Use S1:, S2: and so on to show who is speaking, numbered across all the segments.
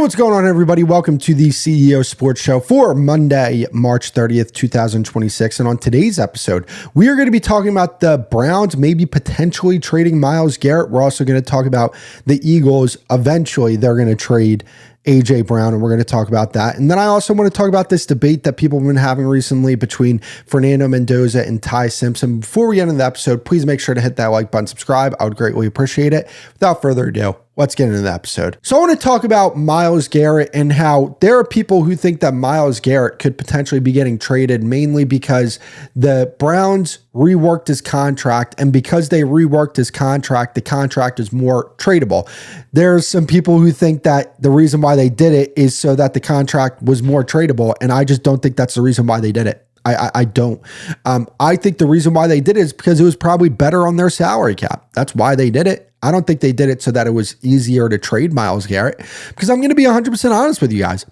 S1: What's going on, everybody? Welcome to the CEO Sports Show for Monday, March 30th, 2026. And on today's episode, we are going to be talking about the Browns maybe potentially trading Myles Garrett. We're also going to talk about the Eagles. Eventually, they're going to trade A.J. Brown, and we're going to talk about that. And then I also want to talk about this debate that people have been having recently between Fernando Mendoza and Simpson. Before we get into the episode, please make sure to hit that like button, subscribe. I would greatly appreciate it. Without further ado, let's get into the episode. So I want to talk about Myles Garrett and how there are people who think that Myles Garrett could potentially be getting traded, mainly because the Browns reworked his contract, and because they reworked his contract, the contract is more tradable. There's some people who think that the reason why they did it is so that the contract was more tradable, and I just don't think that's the reason why they did it. I don't. I think the reason why they did it is because it was probably better on their salary cap. That's why they did it. I don't think they did it so that it was easier to trade Myles Garrett, because I'm going to be 100% honest with you guys.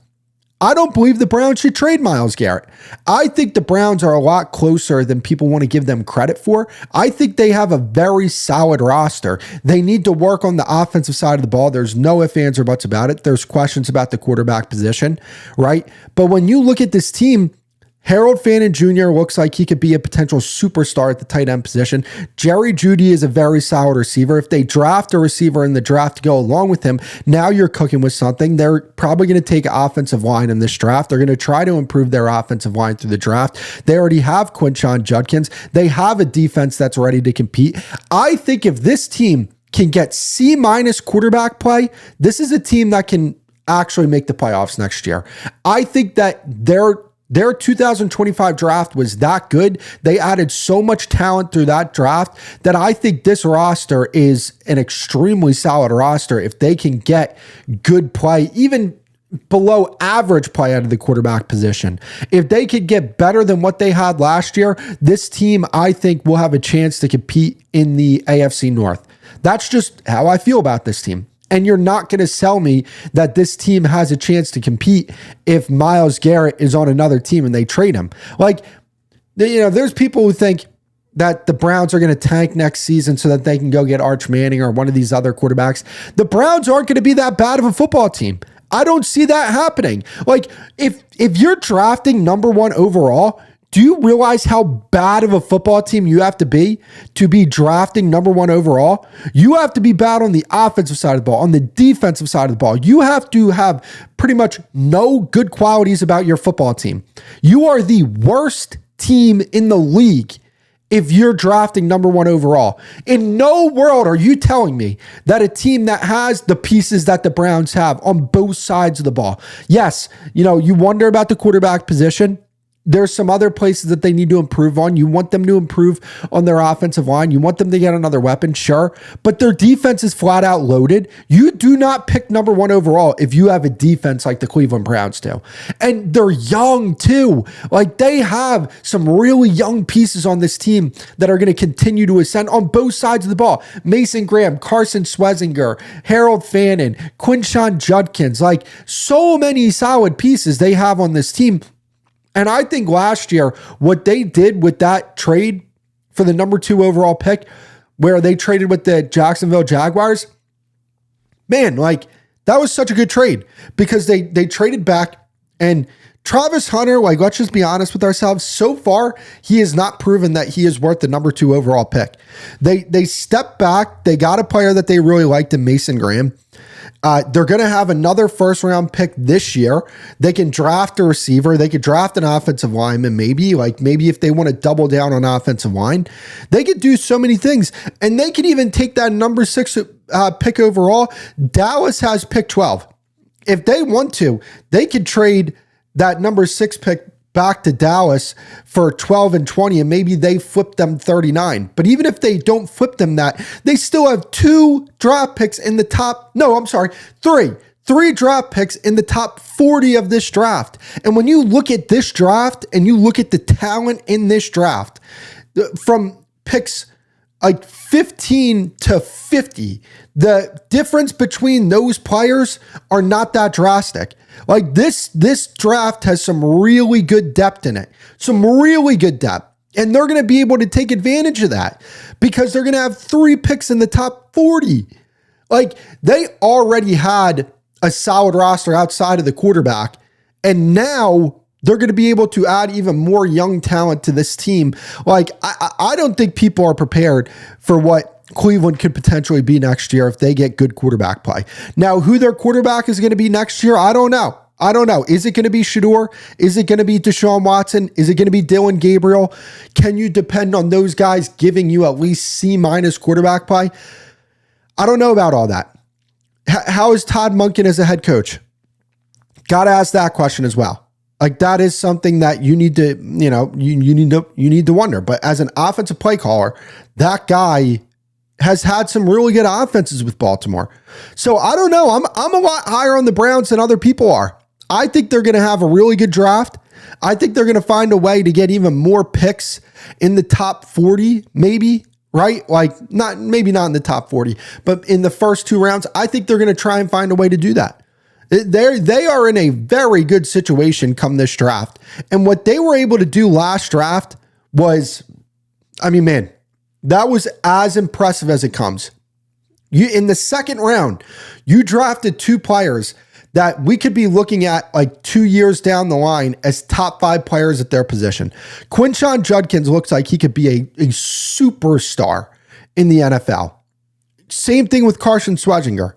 S1: I don't believe the Browns should trade Myles Garrett. I think the Browns are a lot closer than people want to give them credit for. I think they have a very solid roster. They need to work on the offensive side of the ball. There's no ifs, ands, or buts about it. There's questions about the quarterback position, right? But when you look at this team, Harold Fannin Jr. looks like he could be a potential superstar at the tight end position. Jerry Jeudy is a very solid receiver. If they draft a receiver in the draft to go along with him, now you're cooking with something. They're probably going to take offensive line in this draft. They're going to try to improve their offensive line through the draft. They already have Quinshon Judkins. They have a defense that's ready to compete. I think if this team can get C- quarterback play, this is a team that can actually make the playoffs next year. I think that their 2025 draft was that good. They added so much talent through that draft that I think this roster is an extremely solid roster if they can get good play, even below average play out of the quarterback position. If they could get better than what they had last year, this team, I think, will have a chance to compete in the AFC North. That's just how I feel about this team. And you're not going to sell me that this team has a chance to compete if Myles Garrett is on another team and they trade him. Like, there's people who think that the Browns are going to tank next season so that they can go get Arch Manning or one of these other quarterbacks. The Browns aren't going to be that bad of a football team. I don't see that happening. Like, if you're drafting number 1 overall, do you realize how bad of a football team you have to be drafting number 1 overall? You have to be bad on the offensive side of the ball, on the defensive side of the ball. You have to have pretty much no good qualities about your football team. You are the worst team in the league if you're drafting number 1 overall. In no world are you telling me that a team that has the pieces that the Browns have on both sides of the ball. Yes, you wonder about the quarterback position. There's some other places that they need to improve on. You want them to improve on their offensive line. You want them to get another weapon, sure. But their defense is flat out loaded. You do not pick number 1 overall if you have a defense like the Cleveland Browns do. And they're young too. Like, they have some really young pieces on this team that are going to continue to ascend on both sides of the ball. Mason Graham, Carson Schwezinger, Harold Fannin, Quinshon Judkins. Like, so many solid pieces they have on this team. And I think last year, what they did with that trade for the number 2 overall pick, where they traded with the Jacksonville Jaguars, man, like, that was such a good trade because they traded back, and Travis Hunter, like, let's just be honest with ourselves. So far, he has not proven that he is worth the number 2 overall pick. They stepped back. They got a player that they really liked in Mason Graham. They're going to have another first-round pick this year. They can draft a receiver. They could draft an offensive lineman, maybe if they want to double down on offensive line. They could do so many things, and they could even take that number 6 pick overall. Dallas has pick 12. If they want to, they could trade that number 6 pick back to Dallas for 12 and 20, and maybe they flip them 39. But even if they don't flip them that, they still have 2 draft picks in the top. No, I'm sorry, 3. 3 draft picks in the top 40 of this draft. And when you look at this draft and you look at the talent in this draft, from picks like 15 to 50, the difference between those players are not that drastic. Like, this draft has some really good depth in it, some really good depth. And they're going to be able to take advantage of that because they're going to have 3 picks in the top 40. Like, they already had a solid roster outside of the quarterback. And now they're going to be able to add even more young talent to this team. Like, I don't think people are prepared for what Cleveland could potentially be next year if they get good quarterback play. Now, who their quarterback is going to be next year, I don't know. Is it going to be Shedeur? Is it going to be Deshaun Watson? Is it going to be Dylan Gabriel? Can you depend on those guys giving you at least C- quarterback play? I don't know about all that. How is Todd Monken as a head coach? Got to ask that question as well. Like, that is something that you need to, you need to wonder. But as an offensive play caller, that guy has had some really good offenses with Baltimore. So I don't know. I'm a lot higher on the Browns than other people are. I think they're going to have a really good draft. I think they're going to find a way to get even more picks in the top 40, maybe, right? Like, maybe not in the top 40, but in the first 2 rounds, I think they're going to try and find a way to do that. They are in a very good situation come this draft. And what they were able to do last draft was, man, that was as impressive as it comes. In the second round, you drafted 2 players that we could be looking at like 2 years down the line as top 5 players at their position. Quinshon Judkins looks like he could be a superstar in the NFL. Same thing with Carson Schwarzenegger.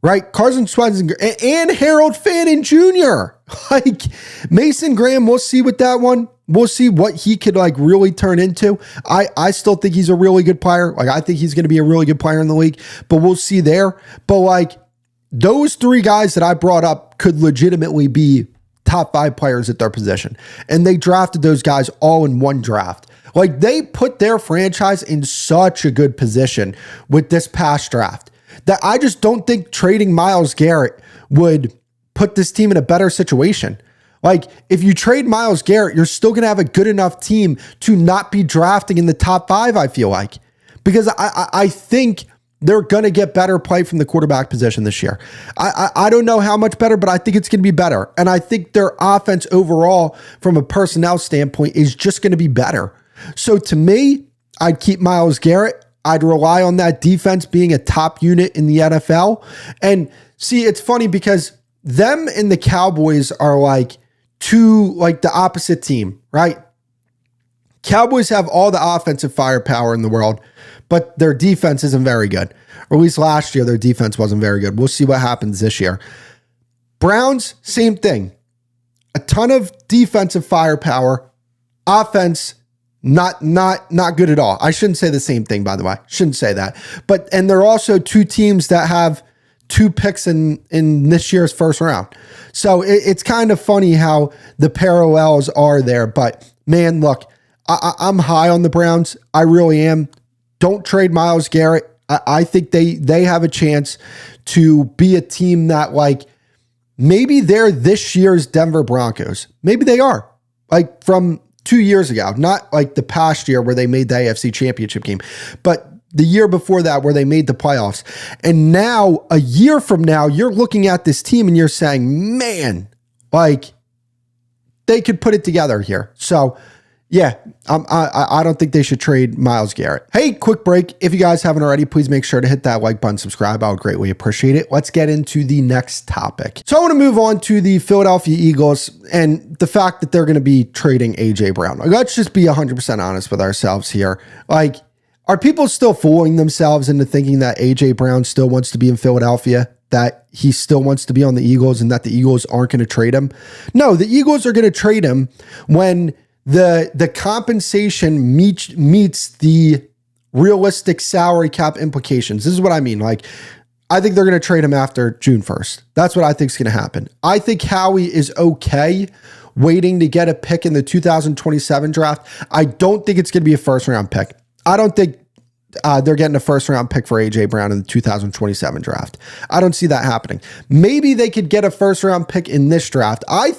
S1: Right? Carson Schwarzenegger and Harold Fannin Jr. Like, Mason Graham, we'll see with that one. We'll see what he could like really turn into. I still think he's a really good player. Like, I think he's going to be a really good player in the league, but we'll see there. But like, those 3 guys that I brought up could legitimately be top 5 players at their position. And they drafted those guys all in one draft. Like, they put their franchise in such a good position with this past draft that I just don't think trading Myles Garrett would put this team in a better situation. Like, if you trade Myles Garrett, you're still going to have a good enough team to not be drafting in the top 5, I feel like. Because I think they're going to get better play from the quarterback position this year. I don't know how much better, but I think it's going to be better. And I think their offense overall, from a personnel standpoint, is just going to be better. So to me, I'd keep Myles Garrett. I'd rely on that defense being a top unit in the NFL. And see, it's funny because them and the Cowboys are like the opposite team, right? Cowboys have all the offensive firepower in the world, but their defense isn't very good. Or at least last year, their defense wasn't very good. We'll see what happens this year. Browns, same thing. A ton of defensive firepower, offense, not good at all. I shouldn't say the same thing, by the way. Shouldn't say that. And they're also 2 teams that have 2 picks in this year's first round. So it's kind of funny how the parallels are there. But man, look, I'm high on the Browns. I really am. Don't trade Myles Garrett. I think they have a chance to be a team that, like, maybe they're this year's Denver Broncos. Maybe they are. Like, from 2 years ago, not like the past year where they made the AFC Championship game, but the year before that where they made the playoffs. And now, a year from now, you're looking at this team and you're saying, man, like, they could put it together here. So, yeah, I don't think they should trade Myles Garrett. Hey, quick break. If you guys haven't already, please make sure to hit that like button, subscribe. I would greatly appreciate it. Let's get into the next topic. So I want to move on to the Philadelphia Eagles and the fact that they're going to be trading A.J. Brown. Like, let's just be 100% honest with ourselves here. Like, are people still fooling themselves into thinking that A.J. Brown still wants to be in Philadelphia? That he still wants to be on the Eagles and that the Eagles aren't going to trade him? No, the Eagles are going to trade him when the compensation meets the realistic salary cap implications. This is what I mean. Like, I think they're going to trade him after June 1st. That's what I think is going to happen. I think Howie is okay waiting to get a pick in the 2027 draft. I don't think it's going to be a first round pick. I don't think they're getting a first round pick for A.J. Brown in the 2027 draft. I don't see that happening. Maybe they could get a first round pick in this draft. I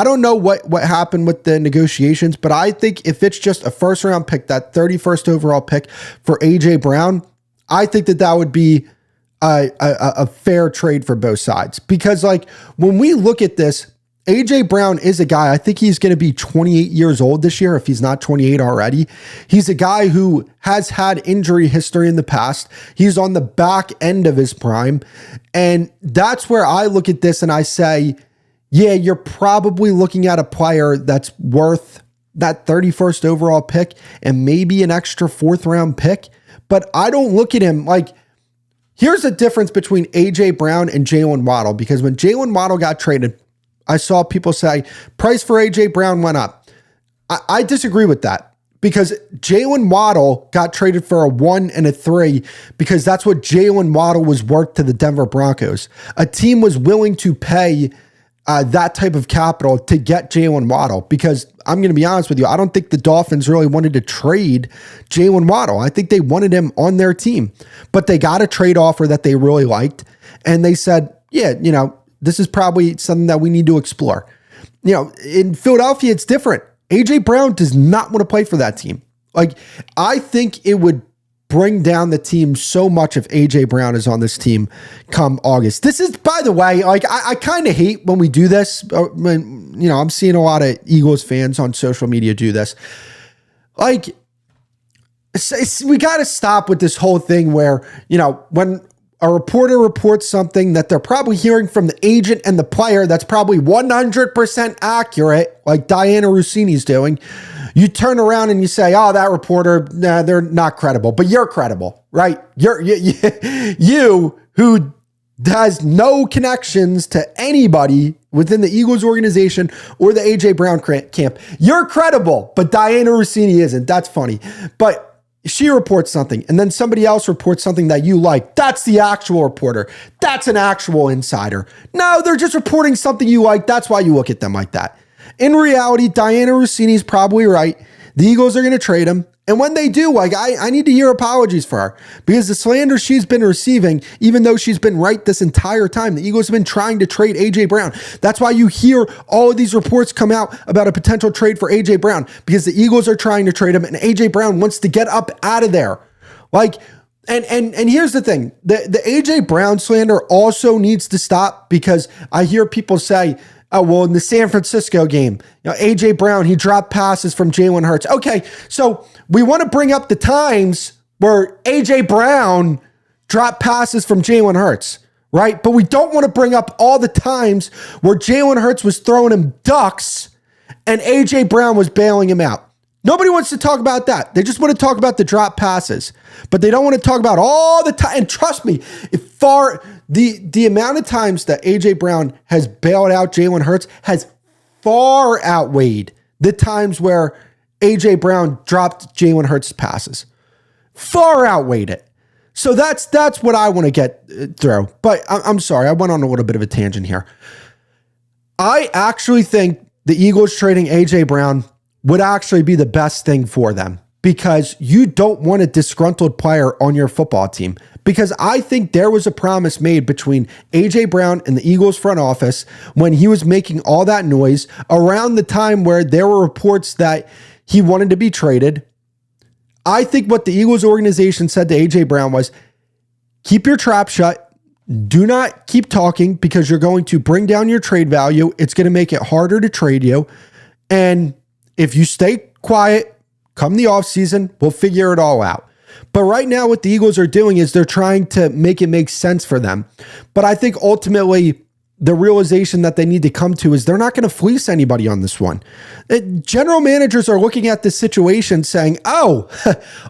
S1: don't know what happened with the negotiations, but I think if it's just a first round pick, that 31st overall pick for A.J. Brown, I think that would be a fair trade for both sides. Because, like, when we look at this, AJ Brown is a guy, I think he's going to be 28 years old this year, if he's not 28 already. He's a guy who has had injury history in the past. He's on the back end of his prime. And that's where I look at this and I say, yeah, you're probably looking at a player that's worth that 31st overall pick and maybe an extra 4th round pick. But I don't look at him like, here's the difference between AJ Brown and Jalen Waddle, because when Jalen Waddle got traded, I saw people say price for AJ Brown went up. I disagree with that, because Jalen Waddle got traded for a 1 and a 3 because that's what Jalen Waddle was worth to the Denver Broncos. A team was willing to pay that type of capital to get Jalen Waddle, because I'm going to be honest with you, I don't think the Dolphins really wanted to trade Jalen Waddle. I think they wanted him on their team, but they got a trade offer that they really liked. And they said, yeah, this is probably something that we need to explore. In Philadelphia, it's different. AJ Brown does not want to play for that team. Like, I think it would bring down the team so much if AJ Brown is on this team come August. This is, by the way, like, I kind of hate when we do this. When, I'm seeing a lot of Eagles fans on social media do this. Like, we got to stop with this whole thing where, when a reporter reports something that they're probably hearing from the agent and the player that's probably 100% accurate, like Diana Rossini's doing, you turn around and you say, oh, that reporter, nah, they're not credible, but you're credible, right? You who has no connections to anybody within the Eagles organization or the AJ Brown camp, you're credible, but Diana Rossini isn't. That's funny. But she reports something, and then somebody else reports something that you like. That's the actual reporter. That's an actual insider. No, they're just reporting something you like. That's why you look at them like that. In reality, Diana Rossini's probably right. The Eagles are going to trade him. And when they do, like, I need to hear apologies for her, because the slander she's been receiving, even though she's been right this entire time, the Eagles have been trying to trade AJ Brown. That's why you hear all of these reports come out about a potential trade for AJ Brown, because the Eagles are trying to trade him and AJ Brown wants to get up out of there. Like, and here's the thing, the AJ Brown slander also needs to stop, because I hear people say, oh, well, in the San Francisco game, AJ Brown, he dropped passes from Jalen Hurts. Okay, so we want to bring up the times where AJ Brown dropped passes from Jalen Hurts, right? But we don't want to bring up all the times where Jalen Hurts was throwing him ducks and AJ Brown was bailing him out. Nobody wants to talk about that. They just want to talk about the drop passes, but they don't want to talk about all the time. And trust me, the amount of times that AJ Brown has bailed out Jalen Hurts has far outweighed the times where AJ Brown dropped Jalen Hurts' passes. Far outweighed it. So that's what I want to get through. But I'm sorry, I went on a little bit of a tangent here. I actually think the Eagles trading AJ Brown would actually be the best thing for them, because you don't want a disgruntled player on your football team. Because I think there was a promise made between AJ Brown and the Eagles front office when he was making all that noise around the time where there were reports that he wanted to be traded. I think what the Eagles organization said to AJ Brown was, keep your trap shut. Do not keep talking, because you're going to bring down your trade value. It's going to make it harder to trade you. And if you stay quiet, come the offseason, we'll figure it all out. But right now what the Eagles are doing is they're trying to make it make sense for them. But I think ultimately the realization that they need to come to is they're not going to fleece anybody on this one. General managers are looking at this situation saying, oh,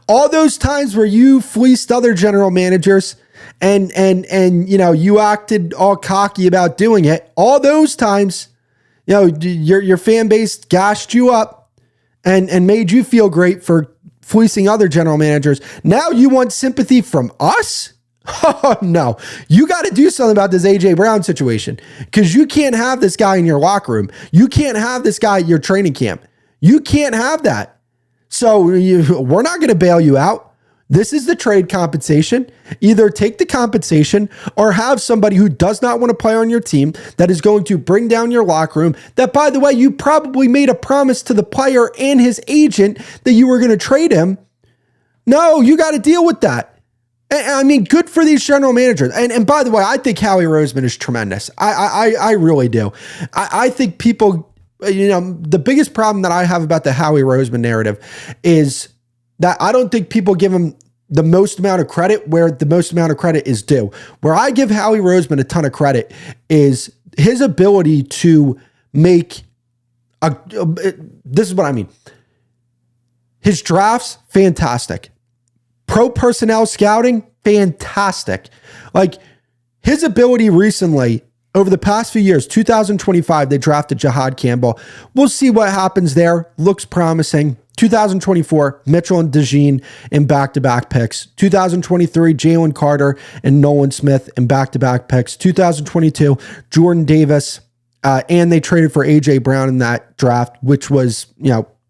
S1: all those times where you fleeced other general managers and you acted all cocky about doing it, all those times, your fan base gashed you up and made you feel great for fleecing other general managers. Now you want sympathy from us? Oh, no. You got to do something about this AJ Brown situation, because you can't have this guy in your locker room. You can't have this guy at your training camp. You can't have that. So we're not going to bail you out. This is the trade compensation. Either take the compensation or have somebody who does not want to play on your team that is going to bring down your locker room. That, by the way, you probably made a promise to the player and his agent that you were going to trade him. No, you got to deal with that. I mean, good for these general managers. And by the way, I think Howie Roseman is tremendous. I really do. I think people, the biggest problem that I have about the Howie Roseman narrative is that I don't think people give him the most amount of credit where the most amount of credit is due. Where I give Howie Roseman a ton of credit is his ability to make this is what I mean. His drafts, fantastic. Pro personnel scouting, fantastic. Like his ability recently, over the past few years, 2025, they drafted Jahad Campbell. We'll see what happens there. Looks promising. 2024, Mitchell and DeJean in back-to-back picks. 2023, Jalen Carter and Nolan Smith in back-to-back picks. 2022, Jordan Davis, and they traded for A.J. Brown in that draft, which was,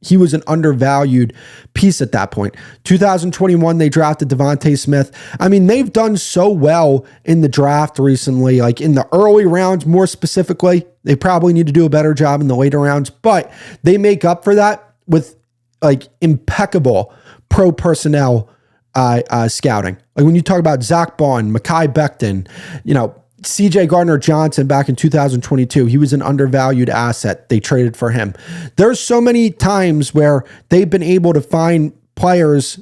S1: he was an undervalued piece at that point. 2021, they drafted Devontae Smith. I mean, they've done so well in the draft recently, like in the early rounds more specifically. They probably need to do a better job in the later rounds, but they make up for that with like impeccable pro personnel scouting. Like when you talk about Zach Bond, Mekhi Becton, CJ Gardner-Johnson back in 2022, he was an undervalued asset. They traded for him. There's so many times where they've been able to find players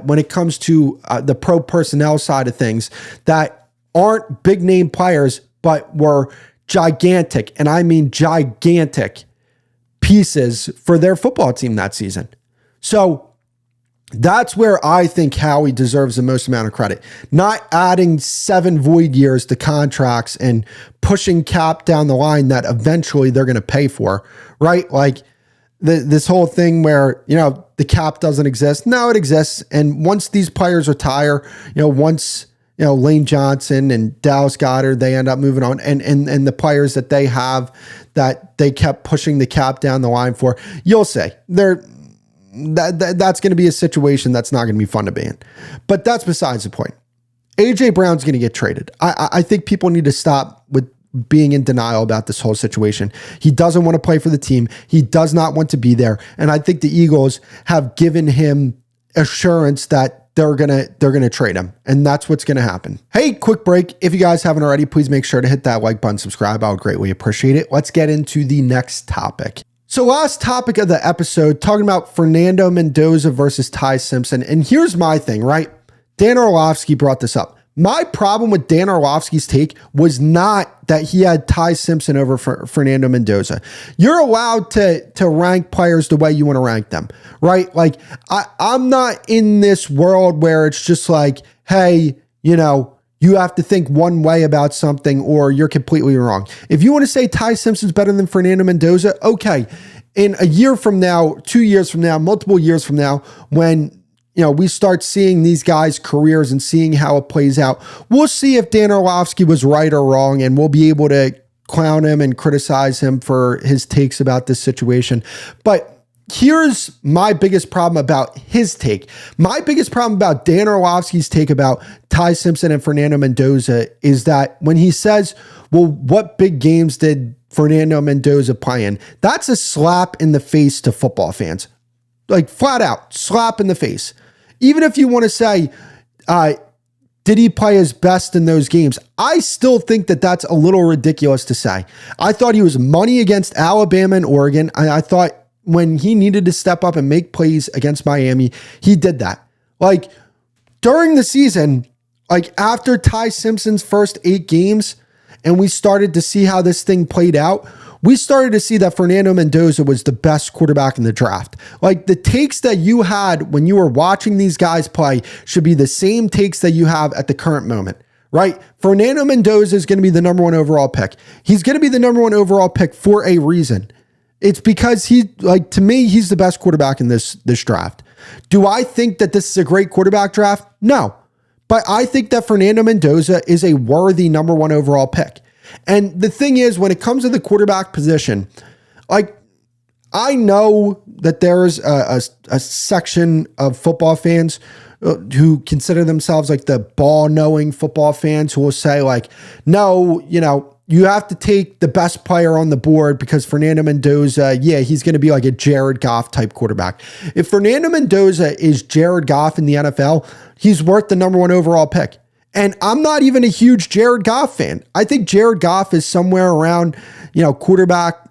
S1: when it comes to the pro personnel side of things that aren't big name players, but were gigantic, and I mean gigantic pieces for their football team that season. So that's where I think Howie deserves the most amount of credit. Not adding 7 void years to contracts and pushing cap down the line that eventually they're going to pay for, right? Like this whole thing where, the cap doesn't exist. No, it exists. And once these players retire, once, Lane Johnson and Dallas Goedert, they end up moving on. And the players that they have that they kept pushing the cap down the line for, you'll say that's going to be a situation that's not going to be fun to be in. But that's besides the point. A.J. Brown's going to get traded. I think people need to stop with being in denial about this whole situation. He doesn't want to play for the team. He does not want to be there. And I think the Eagles have given him assurance that they're gonna trade him, and that's what's gonna happen. Hey, quick break. If you guys haven't already, please make sure to hit that like button, subscribe. I would greatly appreciate it. Let's get into the next topic. So last topic of the episode, talking about Fernando Mendoza versus Ty Simpson. And here's my thing, right? Dan Orlovsky brought this up. My problem with Dan Orlovsky's take was not that he had Ty Simpson over Fernando Mendoza. You're allowed to rank players the way you want to rank them, right? Like I'm not in this world where it's just like, hey, you have to think one way about something or you're completely wrong. If you want to say Ty Simpson's better than Fernando Mendoza, okay. In a year from now, 2 years from now, multiple years from now, when we start seeing these guys' careers and seeing how it plays out, we'll see if Dan Orlovsky was right or wrong, and we'll be able to clown him and criticize him for his takes about this situation. But here's my biggest problem about his take. My biggest problem about Dan Orlovsky's take about Ty Simpson and Fernando Mendoza is that when he says, well, what big games did Fernando Mendoza play in? That's a slap in the face to football fans. Like flat out, slap in the face. Even if you want to say, did he play his best in those games? I still think that that's a little ridiculous to say. I thought he was money against Alabama and Oregon. I thought when he needed to step up and make plays against Miami, he did that. Like during the season, like after Ty Simpson's first 8 games, and we started to see how this thing played out, we started to see that Fernando Mendoza was the best quarterback in the draft. Like the takes that you had when you were watching these guys play should be the same takes that you have at the current moment, right? Fernando Mendoza is going to be the number 1 overall pick. He's going to be the number 1 overall pick for a reason. It's because to me, he's the best quarterback in this draft. Do I think that this is a great quarterback draft? No. But I think that Fernando Mendoza is a worthy number 1 overall pick. And the thing is, when it comes to the quarterback position, like I know that there's a section of football fans who consider themselves like the ball-knowing football fans who will say like, no, you have to take the best player on the board because Fernando Mendoza, he's going to be like a Jared Goff type quarterback. If Fernando Mendoza is Jared Goff in the NFL, he's worth the number 1 overall pick. And I'm not even a huge Jared Goff fan. I think Jared Goff is somewhere around, quarterback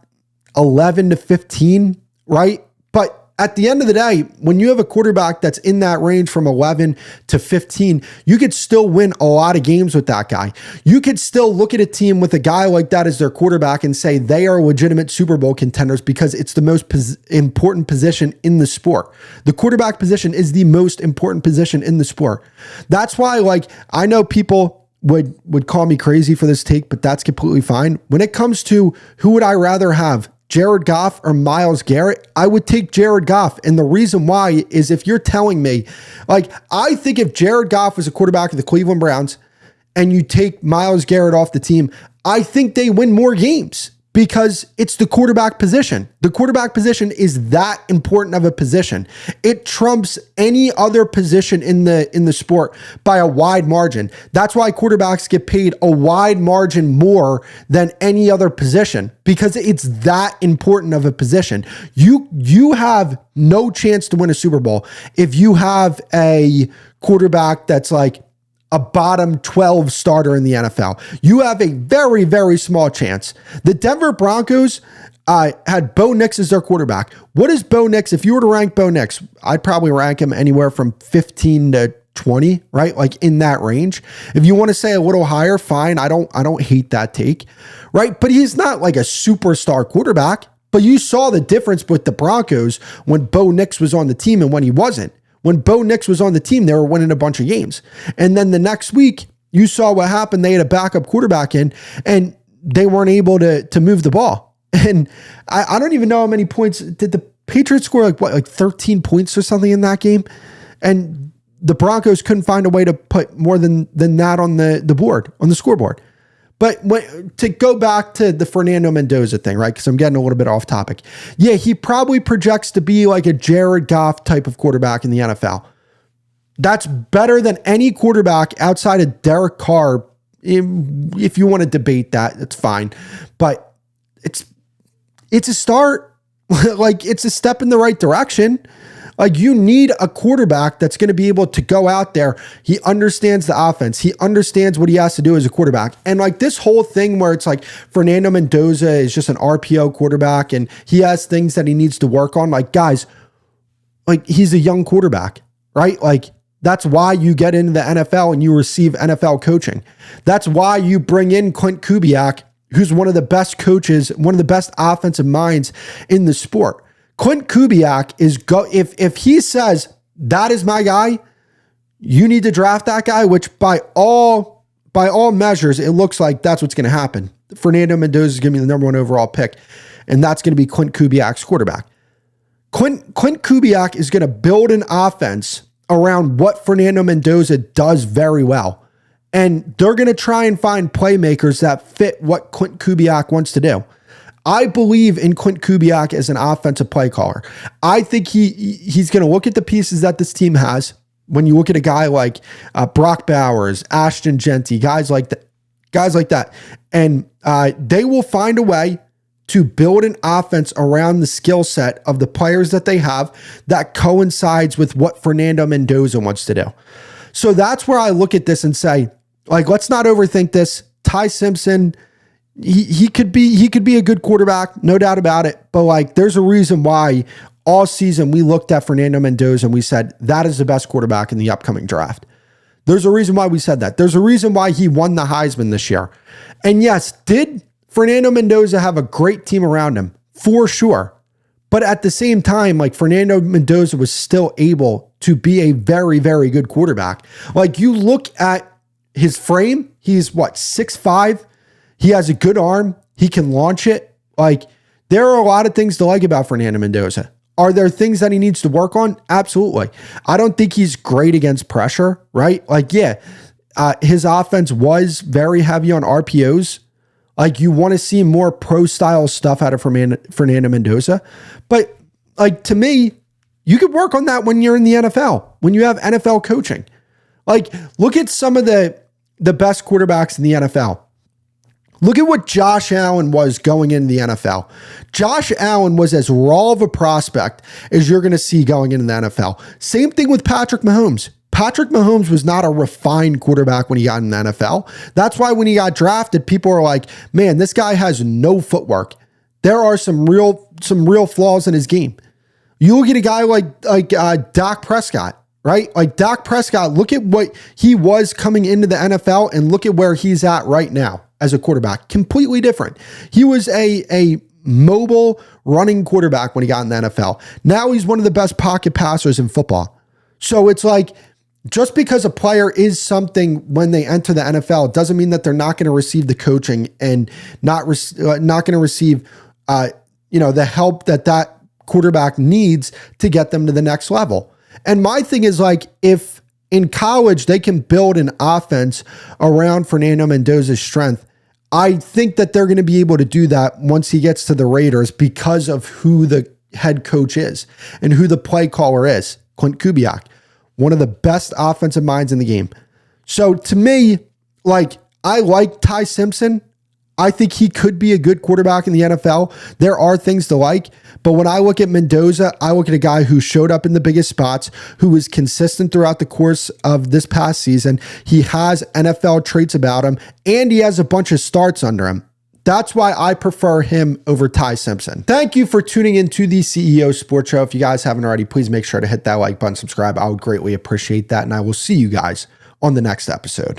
S1: 11 to 15, right? But at the end of the day, when you have a quarterback that's in that range from 11 to 15, you could still win a lot of games with that guy. You could still look at a team with a guy like that as their quarterback and say they are legitimate Super Bowl contenders because it's the most important position in the sport. The quarterback position is the most important position in the sport. That's why, I know people would call me crazy for this take, but that's completely fine. When it comes to who would I rather have, Jared Goff or Myles Garrett, I would take Jared Goff. And the reason why is if you're telling me, I think if Jared Goff was a quarterback of the Cleveland Browns and you take Myles Garrett off the team, I think they win more games because it's the quarterback position. The quarterback position is that important of a position. It trumps any other position in the sport by a wide margin. That's why quarterbacks get paid a wide margin more than any other position because it's that important of a position. You have no chance to win a Super Bowl if you have a quarterback that's a bottom 12 starter in the NFL. You have a very, very small chance. The Denver Broncos had Bo Nix as their quarterback. What is Bo Nix? If you were to rank Bo Nix, I'd probably rank him anywhere from 15 to 20, right? In that range. If you want to say a little higher, fine. I don't hate that take, right? But he's not a superstar quarterback. But you saw the difference with the Broncos when Bo Nix was on the team and when he wasn't. When Bo Nix was on the team, they were winning a bunch of games. And then the next week, you saw what happened. They had a backup quarterback in, and they weren't able to move the ball. And I don't even know how many points. Did the Patriots score 13 points or something in that game? And the Broncos couldn't find a way to put more than that on the board, on the scoreboard. But to go back to the Fernando Mendoza thing, right? Because I'm getting a little bit off topic. Yeah, he probably projects to be like a Jared Goff type of quarterback in the NFL. That's better than any quarterback outside of Derek Carr. If you want to debate that, it's fine. But it's a start. It's a step in the right direction. You need a quarterback that's going to be able to go out there. He understands the offense. He understands what he has to do as a quarterback. And this whole thing where it's Fernando Mendoza is just an RPO quarterback and he has things that he needs to work on. Guys, he's a young quarterback, right? That's why you get into the NFL and you receive NFL coaching. That's why you bring in Clint Kubiak, who's one of the best coaches, one of the best offensive minds in the sport. Clint Kubiak if he says that is my guy, you need to draft that guy, which by all measures, it looks like that's what's going to happen. Fernando Mendoza is going to be the number 1 overall pick, and that's going to be Clint Kubiak's quarterback. Clint Kubiak is going to build an offense around what Fernando Mendoza does very well. And they're going to try and find playmakers that fit what Clint Kubiak wants to do. I believe in Clint Kubiak as an offensive play caller. I think he's going to look at the pieces that this team has. When you look at a guy like Brock Bowers, Ashton Genty, guys like that, and they will find a way to build an offense around the skill set of the players that they have that coincides with what Fernando Mendoza wants to do. So that's where I look at this and say, let's not overthink this. Ty Simpson, he could be a good quarterback, no doubt about it. But there's a reason why all season we looked at Fernando Mendoza and we said that is the best quarterback in the upcoming draft. There's a reason why we said that. There's a reason why he won the Heisman this year. And yes, did Fernando Mendoza have a great team around him? For sure. But at the same time, Fernando Mendoza was still able to be a very, very good quarterback. You look at his frame, he's 6'5". He has a good arm. He can launch it. There are a lot of things to like about Fernando Mendoza. Are there things that he needs to work on? Absolutely. I don't think he's great against pressure, right? His offense was very heavy on RPOs. You want to see more pro-style stuff out of Fernando Mendoza. But, to me, you could work on that when you're in the NFL, when you have NFL coaching. Look at some of the best quarterbacks in the NFL. Look at what Josh Allen was going into the NFL. Josh Allen was as raw of a prospect as you're going to see going into the NFL. Same thing with Patrick Mahomes. Patrick Mahomes was not a refined quarterback when he got in the NFL. That's why when he got drafted, people are like, man, this guy has no footwork. There are some real flaws in his game. You look at a guy like Dak Prescott, right? Like Dak Prescott, look at what he was coming into the NFL and look at where he's at right now as a quarterback. Completely different. He was a mobile running quarterback when he got in the NFL. Now he's one of the best pocket passers in football. So it's like, just because a player is something when they enter the NFL doesn't mean that they're not going to receive the coaching and not going to receive the help that quarterback needs to get them to the next level. And my thing is like, if in college they can build an offense around Fernando Mendoza's strength, I think that they're going to be able to do that once he gets to the Raiders because of who the head coach is and who the play caller is, Clint Kubiak, one of the best offensive minds in the game. So to me, like, I like Ty Simpson. I think he could be a good quarterback in the NFL. There are things to like, but when I look at Mendoza, I look at a guy who showed up in the biggest spots, who was consistent throughout the course of this past season. He has NFL traits about him, and he has a bunch of starts under him. That's why I prefer him over Ty Simpson. Thank you for tuning into the CEO Sports Show. If you guys haven't already, please make sure to hit that like button, subscribe. I would greatly appreciate that, and I will see you guys on the next episode.